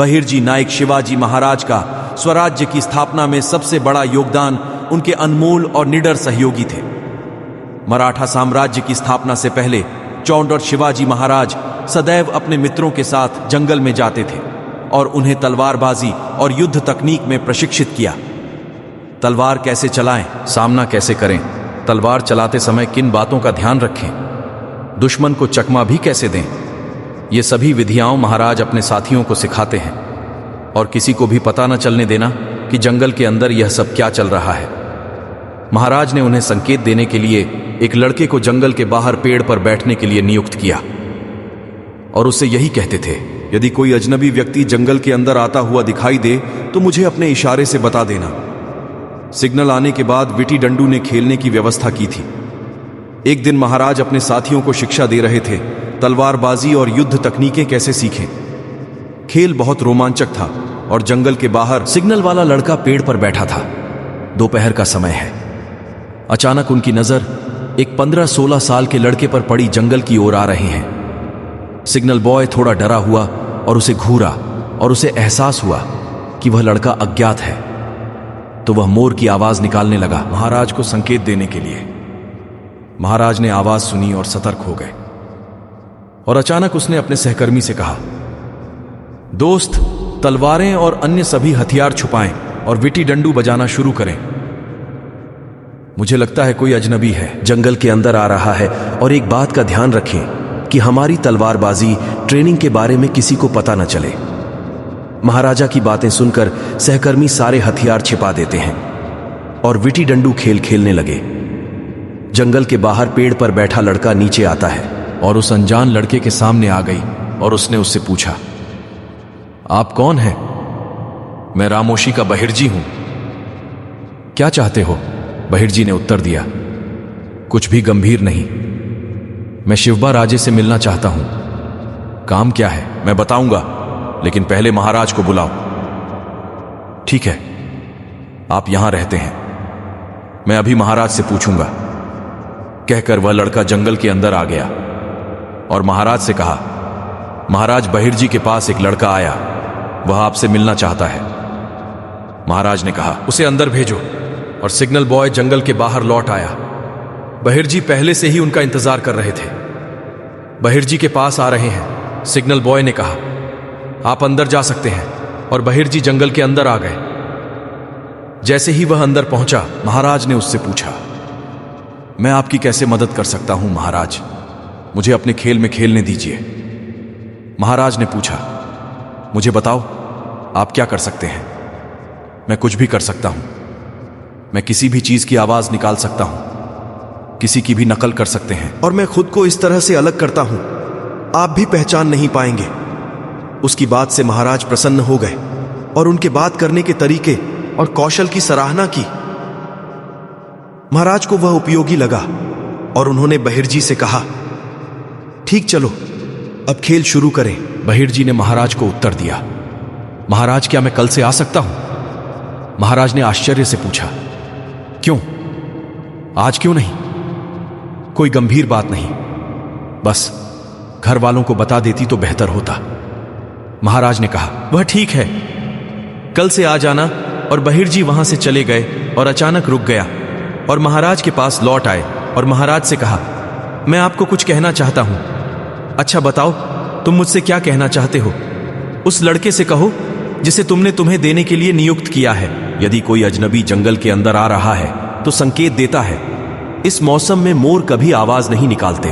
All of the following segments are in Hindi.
बहिर्जी नायक शिवाजी महाराज का स्वराज्य की स्थापना में सबसे बड़ा योगदान उनके अनमोल और निडर सहयोगी थे। मराठा साम्राज्य की स्थापना से पहले चौंड और शिवाजी महाराज सदैव अपने मित्रों के साथ जंगल में जाते थे और उन्हें तलवारबाजी और युद्ध तकनीक में प्रशिक्षित किया। तलवार कैसे चलाएं, सामना कैसे करें, तलवार चलाते समय किन बातों का ध्यान रखें, दुश्मन को चकमा भी कैसे दें, ये सभी विधियां महाराज अपने साथियों को सिखाते हैं और किसी को भी पता न चलने देना कि जंगल के अंदर यह सब क्या चल रहा है। महाराज ने उन्हें संकेत देने के लिए एक लड़के को जंगल के बाहर पेड़ पर बैठने के लिए नियुक्त किया और उससे यही कहते थे, यदि कोई अजनबी व्यक्ति जंगल के अंदर आता हुआ दिखाई दे तो मुझे अपने इशारे से बता देना। सिग्नल आने के बाद विटी डंडू ने खेलने की व्यवस्था की थी। एक दिन महाराज अपने साथियों को शिक्षा दे रहे थे, तलवारबाजी और युद्ध तकनीकें कैसे सीखें। खेल बहुत रोमांचक था और जंगल के बाहर सिग्नल वाला लड़का पेड़ पर बैठा था। दोपहर का समय है। अचानक उनकी नजर एक 15-16 साल के लड़के पर पड़ी। जंगल की ओर आ रहे हैं। सिग्नल बॉय थोड़ा डरा हुआ और उसे घूरा और उसे एहसास हुआ कि वह लड़का अज्ञात है। तो वह मोर की आवाज निकालने लगा महाराज को संकेत देने के लिए। महाराज ने आवाज सुनी और सतर्क हो गए और अचानक उसने अपने सहकर्मी से कहा, दोस्त, तलवारें और अन्य सभी हथियार छुपाएं और विटी डंडू बजाना शुरू करें। मुझे लगता है कोई अजनबी है, जंगल के अंदर आ रहा है। और एक बात का ध्यान रखें कि हमारी तलवारबाजी ट्रेनिंग के बारे में किसी को पता न चले। महाराजा की बातें सुनकर सहकर्मी सारे हथियार छिपा देते हैं और विटी डंडू खेल खेलने लगे। जंगल के बाहर पेड़ पर बैठा लड़का नीचे आता है और उस अनजान लड़के के सामने आ गई और उसने उससे पूछा, आप कौन हैं? मैं रामोशी का बहिर्जी हूं। क्या चाहते हो? बहिर्जी ने उत्तर दिया, कुछ भी गंभीर नहीं। मैं शिवबा राजे से मिलना चाहता हूं। काम क्या है मैं बताऊंगा, लेकिन पहले महाराज को बुलाओ। ठीक है, आप यहां रहते हैं, मैं अभी महाराज से पूछूंगा। कहकर वह लड़का जंगल के अंदर आ गया और महाराज से कहा, महाराज, बहिर्जी के पास एक लड़का आया, वह आपसे मिलना चाहता है। महाराज ने कहा, उसे अंदर भेजो। और सिग्नल बॉय जंगल के बाहर लौट आया। बहिर्जी पहले से ही उनका इंतजार कर रहे थे। बहिर्जी के पास आ रहे हैं। सिग्नल बॉय ने कहा, आप अंदर जा सकते हैं। और बहिर्जी जंगल के अंदर आ गए। जैसे ही वह अंदर पहुंचा, महाराज ने उससे पूछा, मैं आपकी कैसे मदद कर सकता हूं महाराज? मुझे अपने खेल में खेलने दीजिए। महाराज ने पूछा, मुझे बताओ आप क्या कर सकते हैं? मैं कुछ भी कर सकता हूं। मैं किसी भी चीज की आवाज निकाल सकता हूं, किसी की भी नकल कर सकते हैं, और मैं खुद को इस तरह से अलग करता हूं आप भी पहचान नहीं पाएंगे। उसकी बात से महाराज प्रसन्न हो गए और उनके बात करने के तरीके और कौशल की सराहना की। महाराज को वह उपयोगी लगा और उन्होंने बहिर्जी से कहा, ठीक चलो अब खेल शुरू करें। बहिर्जी ने महाराज को उत्तर दिया, महाराज, क्या मैं कल से आ सकता हूं? महाराज ने आश्चर्य से पूछा, क्यों? आज क्यों नहीं? कोई गंभीर बात नहीं, बस घर वालों को बता देती तो बेहतर होता। महाराज ने कहा, वह ठीक है, कल से आ जाना। और बहिर्जी वहां से चले गए और अचानक रुक गया और महाराज के पास लौट आए और महाराज से कहा, मैं आपको कुछ कहना चाहता हूं। अच्छा बताओ, तुम मुझसे क्या कहना चाहते हो? उस लड़के से कहो जिसे तुमने तुम्हें देने के लिए नियुक्त किया है। यदि कोई अजनबी जंगल के अंदर आ रहा है तो संकेत देता है। इस मौसम में मोर कभी आवाज नहीं निकालते।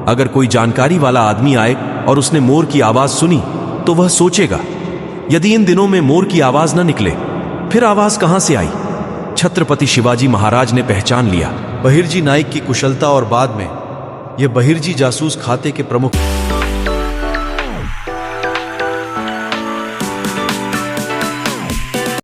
अगर कोई जानकारी वाला आदमी आए और उसने मोर की आवाज सुनी तो वह सोचेगा, यदि इन दिनों में मोर की आवाज न निकले फिर आवाज कहां से आई? छत्रपति शिवाजी महाराज ने पहचान लिया बहिर्जी नायक की कुशलता और बाद में यह बहिर्जी जासूस खाते के प्रमुख